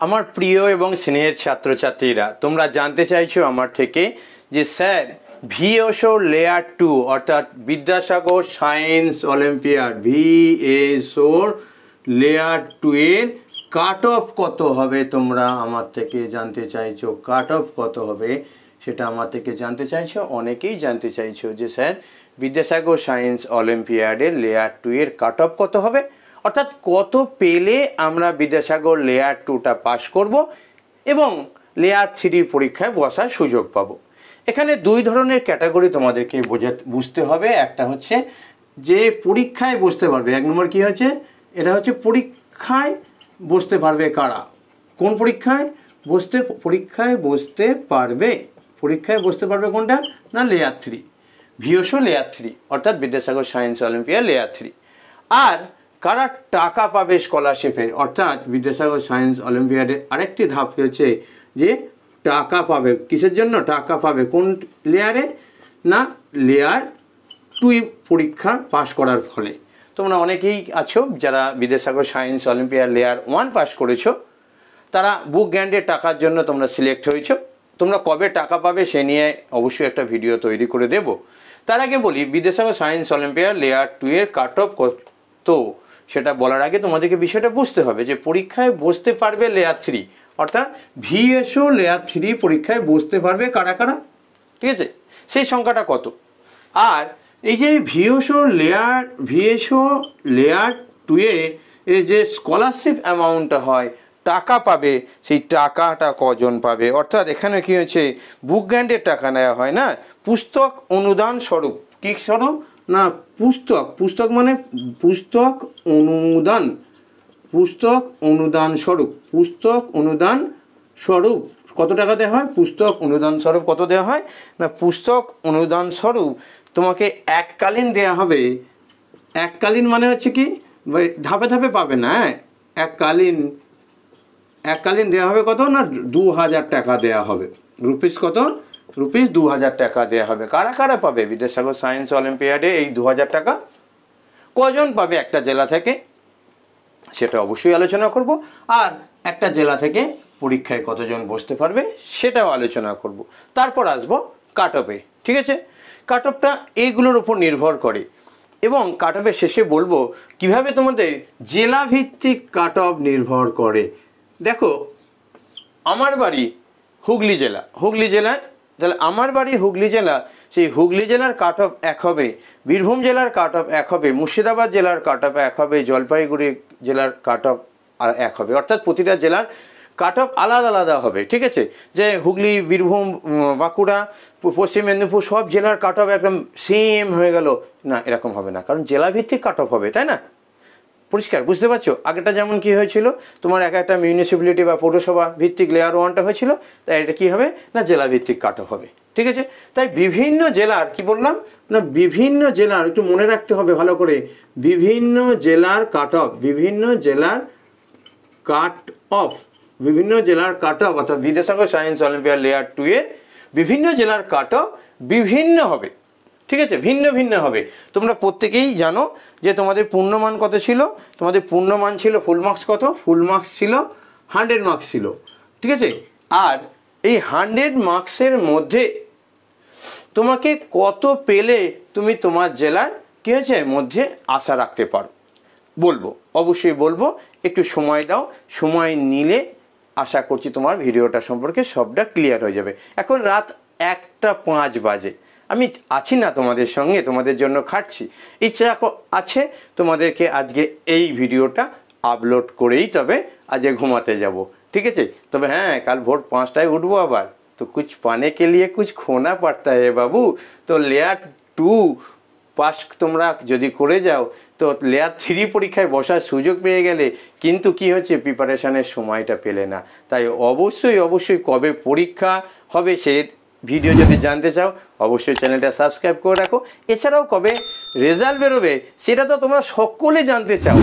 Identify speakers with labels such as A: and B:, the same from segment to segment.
A: আমার প্রিয় এবং স্নেহের ছাত্রছাত্রীরা, তোমরা জানতে চাইছো আমার থেকে যে স্যার ভিএসও লেয়ার 2 অর্থাৎ বিদ্যাসাগর সায়েন্স অলিম্পিয়াড ভিএসওর লেয়ার 2 এর কাট অফ কত হবে, তোমরা আমার থেকে জানতে চাইছো কাট অফ কত হবে সেটা আমার থেকে জানতে চাইছো। অনেকেই জানতে চাইছো যে স্যার বিদ্যাসাগর সায়েন্স অলিম্পিয়াডের লেয়ার 2 এর কাট অফ কত হবে, অর্থাৎ কত পেলে আমরা বিদ্যাসাগর লেয়ার 2টা পাস করব এবং লেয়ার 3 পরীক্ষায় বসার সুযোগ পাবো। এখানে দুই ধরনের ক্যাটাগরি তোমাদেরকে বুঝতে হবে। একটা হচ্ছে যে পরীক্ষায় বসতে পারবে, এক নম্বর কী হচ্ছে, এটা হচ্ছে পরীক্ষায় বসতে পারবে কারা, কোন পরীক্ষায় বসতে পারবে, পরীক্ষায় বসতে পারবে কোনটা না লেয়ার 3 ভিএসও লেয়ার 3 অর্থাৎ বিদ্যাসাগর সায়েন্স অলিম্পিয়াড লেয়ার 3। আর কারা টাকা পাবে স্কলারশিপের, অর্থাৎ বিদ্যাসাগর সায়েন্স অলিম্পিয়াডের আরেকটি ধাপ হচ্ছে যে টাকা পাবে, কিসের জন্য টাকা পাবে, কোন লেয়ারে না লেয়ার 2 পরীক্ষা পাশ করার ফলে। তোমরা অনেকেই আছো যারা Vidyasagar science olympiad layer 1 pass করেছো, তারা বুক গ্র্যান্ডের টাকার জন্য তোমরা সিলেক্ট হয়েছো। তোমরা কবে টাকা পাবে সে নিয়ে অবশ্যই একটা ভিডিও তৈরি করে দেব। তার আগে বলি বিদ্যাসাগর সায়েন্স অলিম্পিয়াড লেয়ার 2 এর কাট অফ কত সেটা বলার আগে তোমাদেরকে বিষয়টা বুঝতে হবে যে পরীক্ষায় বসতে পারবে লেয়ার 3 অর্থাৎ ভিএসও লেয়ার 3 পরীক্ষায় বসতে পারবে কারা কারা, ঠিক আছে, সেই সংখ্যাটা কত। আর এই যে ভিএসও লেয়ার 2 এর যে স্কলারশিপ অ্যামাউন্টটা হয়, টাকা পাবে, সেই টাকাটা কজন পাবে, অর্থাৎ এখানে কি হচ্ছে বুক গ্র্যান্ডের টাকা নেওয়া হয় না, পুস্তক অনুদান স্বরূপ, কী স্বরূপ না পুস্তক মানে পুস্তক অনুদান স্বরূপ কত টাকা দেওয়া হয়, পুস্তক অনুদান স্বরূপ কত দেওয়া হয় না পুস্তক অনুদান স্বরূপ তোমাকে এককালীন দেয়া হবে। এককালীন মানে হচ্ছে কি ধাপে ধাপে পাবে না, এককালীন দেওয়া হবে কত না 2000 টাকা দেওয়া হবে, রুপিস কত, রুপিস 2000 টাকা দেওয়া হবে। কারা কারা পাবে বিদ্যাসাগর সায়েন্স অলিম্পিয়াডে এই 2000 টাকা, কজন পাবে একটা জেলা থেকে সেটা অবশ্যই আলোচনা করব। আর একটা জেলা থেকে পরীক্ষায় কতজন বসতে পারবে সেটাও আলোচনা করব। তারপর আসবো কাট অফে, ঠিক আছে। কাট অফটা এইগুলোর উপর নির্ভর করে এবং কাট অফের শেষে বলবো কিভাবে তোমাদের জেলা ভিত্তিক কাট অফ নির্ভর করে। দেখো আমার বাড়ি হুগলি জেলায়, তাহলে আমার বাড়ি হুগলি জেলা, সেই হুগলি জেলার কাট অফ এক হবে, বীরভূম জেলার কাট অফ এক হবে, মুর্শিদাবাদ জেলার কাট অফ এক হবে, জলপাইগুড়ি জেলার কাট অফ আর এক হবে, অর্থাৎ প্রতিটা জেলার কাট অফ আলাদা আলাদা হবে, ঠিক আছে। যে হুগলি, বীরভূম, বাঁকুড়া, পশ্চিম মেদিনীপুর সব জেলার কাট অফ একদম সেম হয়ে গেল না, এরকম হবে না, কারণ জেলাভিত্তিক কাট অফ হবে, তাই না। পরিষ্কার বুঝতে পারছো। আগেটা যেমন কি হয়েছিল তোমার এক একটা মিউনিসিপ্যালিটি বা পৌরসভা ভিত্তিক লেয়ার 1টা হয়েছিল, তাই এটা কি হবে না জেলা ভিত্তিক কাট অফ হবে, ঠিক আছে। তাই বিভিন্ন জেলার কি বললাম না বিভিন্ন জেলার একটু মনে রাখতে হবে ভালো করে, বিভিন্ন জেলার কাট অফ অর্থাৎ বিদ্যাসাগর সায়েন্স অলিম্পিয়াড লেয়ার 2 এর বিভিন্ন জেলার কাট অফ বিভিন্ন হবে, ঠিক আছে, ভিন্ন ভিন্ন হবে। তোমরা প্রত্যেকেই জানো যে তোমাদের পূর্ণমান কত ছিল, তোমাদের পূর্ণমান ছিল ফুল মার্কস কত, ফুল মার্কস ছিল 100 মার্কস ছিল, ঠিক আছে। আর এই 100 মার্কসের মধ্যে তোমাকে কত পেলে তুমি তোমার জেলার কী হয়েছে মধ্যে আশা রাখতে পারো, বলবো, অবশ্যই বলবো, একটু সময় দাও, সময় নিলে আশা করছি তোমার ভিডিওটা সম্পর্কে সবটা ক্লিয়ার হয়ে যাবে। এখন রাত 1:05 বাজে, আমি আছি না তোমাদের সঙ্গে, তোমাদের জন্য খাটছি, ইচ্ছা আছে তোমাদেরকে আজকে এই ভিডিওটা আপলোড করেই তবে আজকে ঘুমাতে যাব, ঠিক আছে। তবে হ্যাঁ, কাল ভোর 5টায় উঠবো আবার, তো কুছ পানে কে লিয়ে কুছ খোনা পড়তা হে বাবু। তো লেয়ার 2 পাস তোমরা যদি করে যাও তো লেয়ার 3 পরীক্ষায় বসার সুযোগ পেয়ে গেলে, কিন্তু কি হচ্ছে প্রিপারেশানের সময়টা পেলে না। তাই অবশ্যই কবে পরীক্ষা হবে সে ভিডিও যদি জানতে চাও অবশ্যই চ্যানেলটা সাবস্ক্রাইব করে রাখো। এছাড়াও কবে রেজাল্ট বেরোবে সেটা তো তোমরা সকলে জানতে চাও,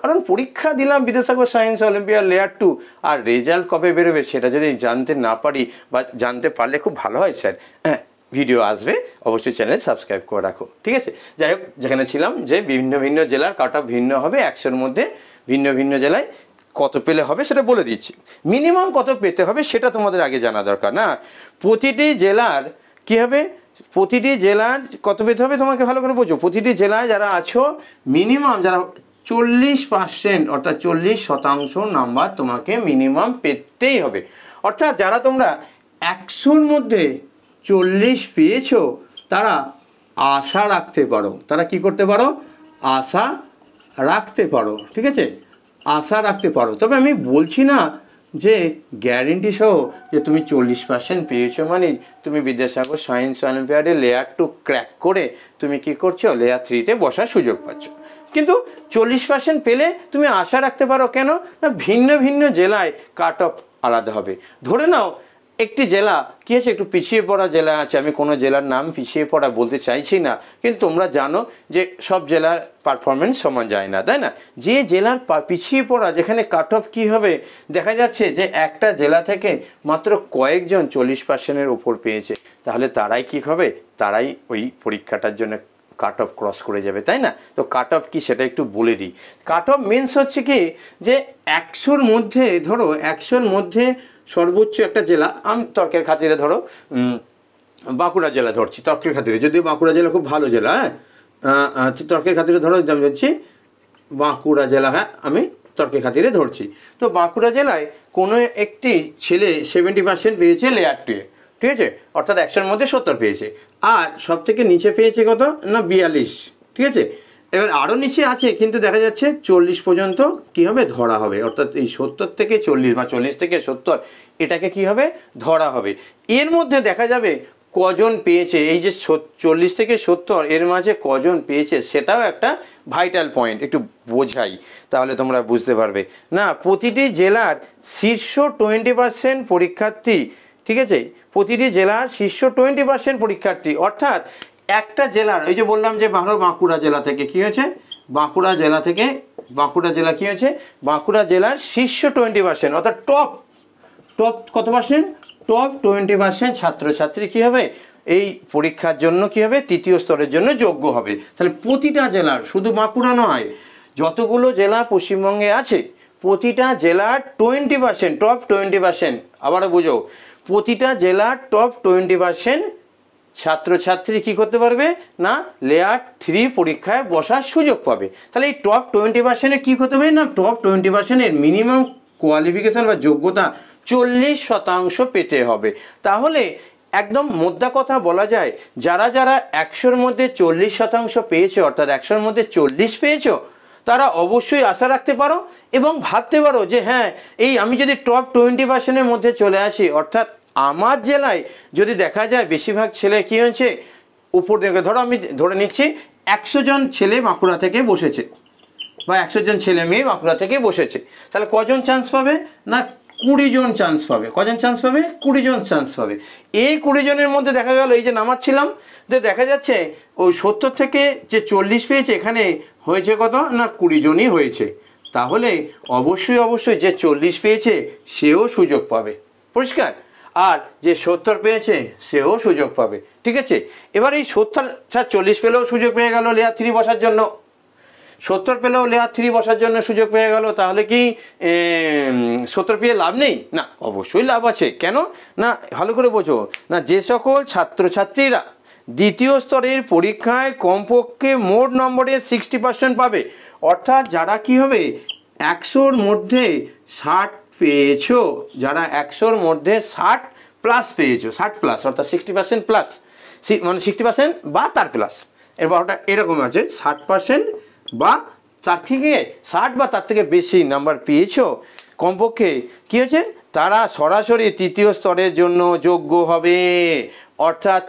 A: কারণ পরীক্ষা দিলাম বিদ্যাসাগর সায়েন্স অলিম্পিয়াড লেয়ার 2, আর রেজাল্ট কবে বেরোবে সেটা যদি জানতে না পারি বা জানতে পারলে খুব ভালো হয় স্যার। হ্যাঁ, ভিডিও আসবে, অবশ্যই চ্যানেল সাবস্ক্রাইব করে রাখো, ঠিক আছে। যাই হোক, যেখানে ছিলাম যে ভিন্ন ভিন্ন জেলার কাট অফ ভিন্ন হবে, 100-র মধ্যে ভিন্ন ভিন্ন জেলায় কত পেলে হবে সেটা বলে দিচ্ছি। মিনিমাম কত পেতে হবে সেটা তোমাদের আগে জানা দরকার না। প্রতিটি জেলার কী হবে, প্রতিটি জেলার কত পেতে হবে তোমাকে ভালো করে বোঝো। প্রতিটি জেলায় যারা আছো মিনিমাম যারা 40% অর্থাৎ 40% নাম্বার তোমাকে মিনিমাম পেতেই হবে। অর্থাৎ যারা তোমরা 100-র মধ্যে 40 পেয়েছো তারা আশা রাখতে পারো। তারা কি করতে পারো? আশা রাখতে পারো, ঠিক আছে, আশা রাখতে পারো। তবে আমি বলছি না যে গ্যারেন্টি সহ যে তুমি 40% পেয়েছো মানে তুমি বিদ্যাসাগর সায়েন্স অলিম্পিয়াডে লেয়ার 2 ক্র্যাক করে তুমি কি করছো, লেয়ার 3-তে বসার সুযোগ পাচ্ছ। কিন্তু 40% পেলে তুমি আশা রাখতে পারো। কেন না, ভিন্ন ভিন্ন জেলায় কাট অফ আলাদা হবে। ধরে নাও একটি জেলা কী আছে, একটু পিছিয়ে পড়া জেলা আছে, আমি কোনো জেলার নাম পিছিয়ে পড়া বলতে চাইছি না, কিন্তু তোমরা জানো যে সব জেলার পারফরমেন্স সমান যায় না, তাই না? যে জেলার পিছিয়ে পড়া যেখানে কাট অফ কী হবে, দেখা যাচ্ছে যে একটা জেলা থেকে মাত্র কয়েকজন 40%-এর উপর পেয়েছে, তাহলে তারাই কী হবে, তারাই ওই পরীক্ষাটার জন্য কাট অফ ক্রস করে যাবে, তাই না? তো কাট অফ কি সেটা একটু বলে দিই। কাট অফ মিনস হচ্ছে কি যে 100-র মধ্যে, ধরো 100-র মধ্যে সর্বোচ্চ একটা জেলা, আমি তর্কের খাতিরে ধরো বাঁকুড়া জেলা ধরছি, তর্কের খাতিরে, যদিও বাঁকুড়া জেলা খুব ভালো জেলা, হ্যাঁ, তর্কের খাতিরে ধরো আমি ধরছি বাঁকুড়া জেলা, হ্যাঁ আমি তর্কের খাতিরে ধরছি। তো বাঁকুড়া জেলায় কোনো একটি ছেলে 70% পেয়েছে লেয়ার 2-এ, ঠিক আছে, অর্থাৎ 100-র মধ্যে 70 পেয়েছে, আর সব থেকে নিচে পেয়েছে কত না 42, ঠিক আছে। এবার আরও নিচে আছে কিন্তু দেখা যাচ্ছে 40 পর্যন্ত কী হবে, ধরা হবে, অর্থাৎ এই 70 থেকে 40 বা 40 থেকে 70 এটাকে কি হবে, ধরা হবে। এর মধ্যে দেখা যাবে কজন পেয়েছে, এই যে 40 থেকে 70 এর মাঝে কজন পেয়েছে সেটাও একটা ভাইটাল পয়েন্ট, একটু বোঝাই তাহলে তোমরা বুঝতে পারবে। না, প্রতিটি জেলার শীর্ষ 20% পরীক্ষার্থী, ঠিক আছে, প্রতিটি জেলার শীর্ষ 20% পরীক্ষার্থী, অর্থাৎ একটা জেলার, ওই যে বললাম যে বাঁকুড়া জেলা থেকে কি হয়েছে, বাঁকুড়া জেলা কি হয়েছে, বাঁকুড়া জেলার শীর্ষ 20% অর্থাৎ টপ কত পার্সেন্ট, টপ 20% ছাত্রছাত্রী কী হবে, এই পরীক্ষার জন্য কি হবে, তৃতীয় স্তরের জন্য যোগ্য হবে। তাহলে প্রতিটা জেলার, শুধু বাঁকুড়া নয়, যতগুলো জেলা পশ্চিমবঙ্গে আছে প্রতিটা জেলার 20%, টপ 20%, আবারও বুঝো, প্রতিটা জেলার টপ 20% ছাত্রছাত্রী কী করতে পারবে না, লেয়ার 3 পরীক্ষায় বসার সুযোগ পাবে। তাহলে এই টপ 20%-এ কী করতে হবে না, টপ 20%-এর মিনিমাম কোয়ালিফিকেশান বা যোগ্যতা 40% পেতে হবে। তাহলে একদম মোদ্দা কথা বলা যায়, যারা 100-র মধ্যে 40% পেয়েছে, অর্থাৎ 100-র মধ্যে 40 পেয়েছো, তারা অবশ্যই আশা রাখতে পারো এবং ভাবতে পারো যে হ্যাঁ, এই আমি যদি টপ 20%-এর মধ্যে চলে আসি, অর্থাৎ আমার জেলায় যদি দেখা যায় বেশিরভাগ ছেলে কী হয়েছে, উপর থেকে ধরো আমি ধরে নিচ্ছি 100 জন ছেলে বাঁকুড়া থেকে বসেছে বা 100 জন ছেলে মেয়ে বাঁকুড়া থেকে বসেছে, তাহলে কজন চান্স পাবে না, 20 জন চান্স পাবে। কজন চান্স পাবে, 20 জন চান্স পাবে। এই 20 জনের মধ্যে দেখা গেল, এই যে নামাচ্ছিলাম, যে দেখা যাচ্ছে ওই 70 থেকে যে 40 পেয়েছে এখানে হয়েছে কত না 20 জনই হয়েছে, তাহলে অবশ্যই যে 40 পেয়েছে সেও সুযোগ পাবে, পরিষ্কার, আর যে 70 পেয়েছে সেও সুযোগ পাবে, ঠিক আছে। এবার এই 40 পেলেও সুযোগ পেয়ে গেল লেয়ার 3 বসার জন্য, 70 পেলেও লেয়ার 3 বসার জন্য সুযোগ পেয়ে গেল, তাহলে কি 70 পেয়ে লাভ নেই? না, অবশ্যই লাভ আছে। কেন না, ভালো করে বোঝো না, যে সকল ছাত্রছাত্রীরা দ্বিতীয় স্তরের পরীক্ষায় কমপক্ষে মোট নম্বরের 60% পাবে, অর্থাৎ যারা কি হবে 100-র মধ্যে 60 পেয়েছো, যারা 100-র মধ্যে 60+ পেয়েছো, 60+ অর্থাৎ 60% প্লাস, মানে 60% বা তার প্লাস, এবার ওটা এরকম আছে 60% বা তার থেকে 60 বা তার থেকে বেশি নাম্বার পেয়েছো কমপক্ষে, কী হয়েছে, তারা সরাসরি তৃতীয় স্তরের জন্য যোগ্য হবে। অর্থাৎ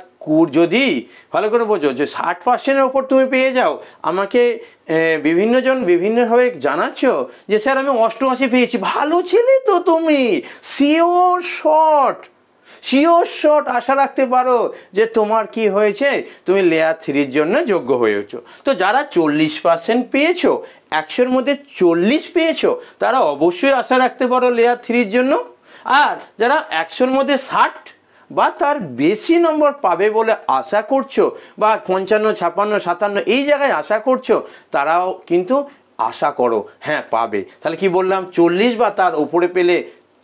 A: যদি ভালো করে বোঝো যে 60%-এর ওপর তুমি পেয়ে যাও, আমাকে বিভিন্নজন বিভিন্নভাবে জানাচ্ছ যে স্যার আমি 88 পেয়েছি, ভালো ছেলে তো তুমি, শিওর শট আশা রাখতে পারো যে তোমার কি হয়েছে, তুমি লেয়ার 3-র জন্য যোগ্য হয়েছো। তো যারা 40% পেয়েছো, 100-র মধ্যে 40 পেয়েছো, তারা অবশ্যই আশা রাখতে পারো লেয়ার 3-র জন্য। আর যারা 100-র মধ্যে 60 বা তার বেশি নম্বর পাবে বলে আশা করছো, বা 55, 56, 57 এই জায়গায় আশা করছো, তারাও কিন্তু আশা করো হ্যাঁ পাবে। তাহলে কি বললাম, 40 বা তার উপরে পেলে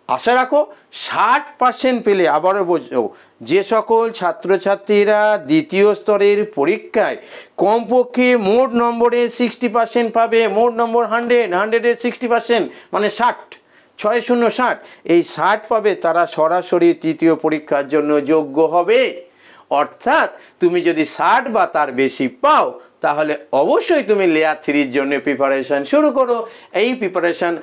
A: আশা রাখো, 60% পেলে আবারও বোঝো যে সকল ছাত্রছাত্রীরা দ্বিতীয় স্তরের পরীক্ষায় কমপক্ষে মোট নম্বরে 60% পাবে, মোট নম্বর 100-এর 60% মানে 60, 60 এই 60 পাবে, তারা সরাসরি তৃতীয় পরীক্ষার জন্য যোগ্য হবে। অর্থাৎ তুমি যদি 60 বা তার বেশি পাও তাহলে অবশ্যই তুমি লেয়ার 3-র জন্য প্রিপারেশান শুরু করো। এই প্রিপারেশান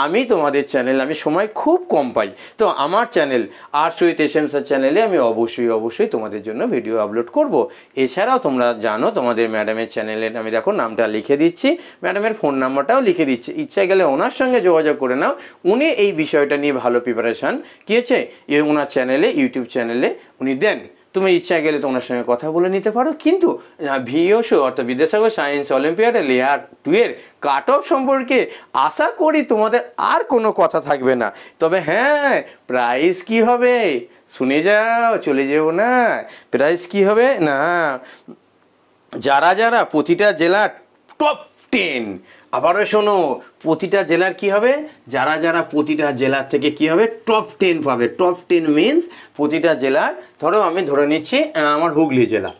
A: আমি তোমাদের চ্যানেল, আমি সময় খুব কম পাই, তো আমার channel arts with S M sir চ্যানেলে আমি অবশ্যই তোমাদের জন্য ভিডিও আপলোড করব। এছাড়াও তোমরা জানো তোমাদের ম্যাডামের চ্যানেলে আমি দেখো নামটা লিখে দিচ্ছি, ম্যাডামের ফোন নাম্বারটাও লিখে দিচ্ছি, ইচ্ছা গেলে ওনার সঙ্গে যোগাযোগ করে নাও। উনি এই বিষয়টা নিয়ে ভালো প্রিপারেশান কি হচ্ছে ওনার চ্যানেলে, ইউটিউব চ্যানেলে উনি দেন। তুমি ইচ্ছা গেলে তোমার সঙ্গে কথা বলে নিতে পারো। কিন্তু ভিওসো অর্থাৎ বিদ্যাসাগর সায়েন্স অলিম্পিয়াডে লেয়ার 2 এর কাট অফ সম্পর্কে আশা করি তোমাদের আর কোনো কথা থাকবে না। তবে হ্যাঁ, প্রাইস কি হবে শুনে যাও, চলে যেও না। প্রাইস কি হবে না, যারা প্রতিটা জেলার টপ 10, আবারও শোনো, প্রতিটা জেলার কি হবে, যারা প্রতিটা জেলার থেকে কি হবে টপ 10 পাবে। টপ 10 মিনস প্রতিটা জেলার, ধরো আমি ধরে নিচ্ছি আমার হুগলি জেলা,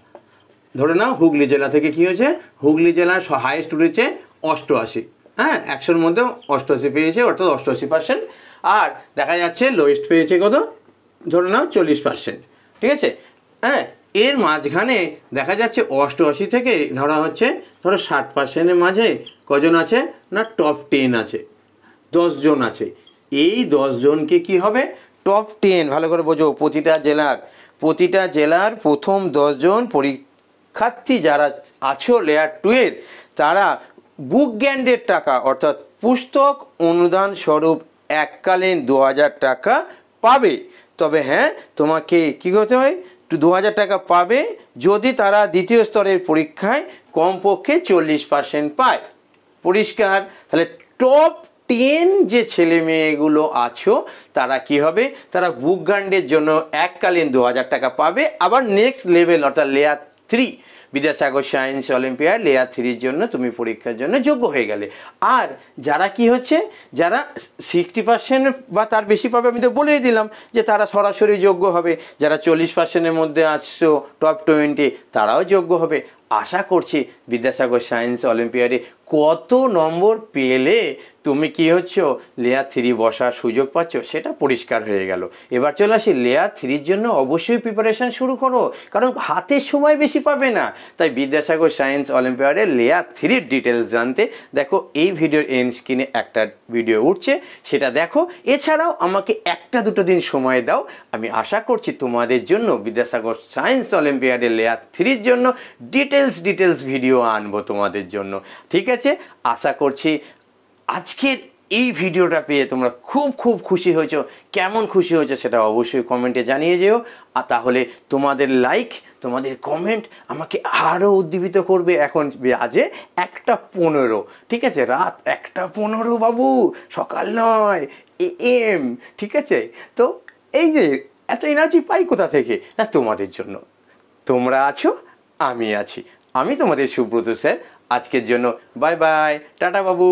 A: ধরে নাও হুগলি জেলা থেকে কি হয়েছে, হুগলি জেলার হাইয়েস্ট উঠেছে 88, হ্যাঁ 100-র মধ্যে 88 পেয়েছে, অর্থাৎ 88%। আর দেখা যাচ্ছে লোয়েস্ট পেয়েছে কত, ধরে নাও 40%, ঠিক আছে। হ্যাঁ, এর মাঝখানে দেখা যাচ্ছে 88 থেকে ধরা হচ্ছে ধরো 60%-এর মাঝে কজন আছে না টপ 10 আছে, 10 জন আছে। এই 10 জনকে কি হবে টপ 10, ভালো করে বোঝো, প্রতিটা জেলার প্রথম 10 জন পরীক্ষার্থী যারা আছো লেয়ার 2 এর, তারা বুক গ্যান্ডের টাকা অর্থাৎ পুস্তক অনুদান স্বরূপ এককালীন 2000 টাকা পাবে। তবে হ্যাঁ, তোমাকে কী করতে হয়, 2000 টাকা পাবে যদি তারা দ্বিতীয় স্তরের পরীক্ষায় কমপক্ষে 40% পায়। পরিষ্কার? তাহলে টপ 10 যে ছেলে মেয়েগুলো আছো তারা কি হবে, তারা বুক গ্যান্ডের জন্য এককালীন 2000 টাকা পাবে। আবার নেক্সট লেভেল অর্থাৎ layer 3 Vidyasagar science olympiad layer 3-র জন্য তুমি পরীক্ষার জন্য যোগ্য হয়ে গেলে। আর যারা কি হচ্ছে, যারা 60% বা তার বেশি পাবে, আমি তো বলেই দিলাম যে তারা সরাসরি যোগ্য হবে। যারা 40%-এর মধ্যে আসছো টপ 20, তারাও যোগ্য হবে। আশা করছি বিদ্যাসাগর সায়েন্স অলিম্পিয়াডে কত নম্বর পেলে তুমি কি হচ্ছো লেয়ার 3 বসার সুযোগ পাচ্ছ সেটা পরিষ্কার হয়ে গেল। এবার চলে আসি লেয়ার 3-র জন্য অবশ্যই প্রিপারেশান শুরু করো, কারণ হাতে সময় বেশি পাবে না। তাই বিদ্যাসাগর সায়েন্স অলিম্পিয়াডে লেয়ার 3-র ডিটেলস জানতে দেখো এই ভিডিওর এন্ড স্ক্রিনে একটা ভিডিও উঠছে, সেটা দেখো। এছাড়াও আমাকে 1-2 দিন সময় দাও, আমি আশা করছি তোমাদের জন্য বিদ্যাসাগর সায়েন্স অলিম্পিয়াডে লেয়ার 3-র জন্য ডিটেলস ভিডিও আনবো তোমাদের জন্য, ঠিক আছে। আশা করছি আজকের এই ভিডিওটা পেয়ে তোমরা খুব খুশি হয়েছো। কেমন খুশি হয়েছে সেটা অবশ্যই কমেন্টে জানিয়ে যেও। আর তাহলে তোমাদের লাইক, তোমাদের কমেন্ট আমাকে আরও উদ্দীপিত করবে। এখন আজে 1:15, ঠিক আছে, রাত 1:15 বাবু, সকাল নয়, AM, ঠিক আছে। তো এই যে এত এনার্জি পাই কোথা থেকে, না তোমাদের জন্য। তোমরা আছো, আমি আছি, আমি তোমাদের সুব্রত স্যার। আজকের জন্য বাই বাই, টাটা বাবু।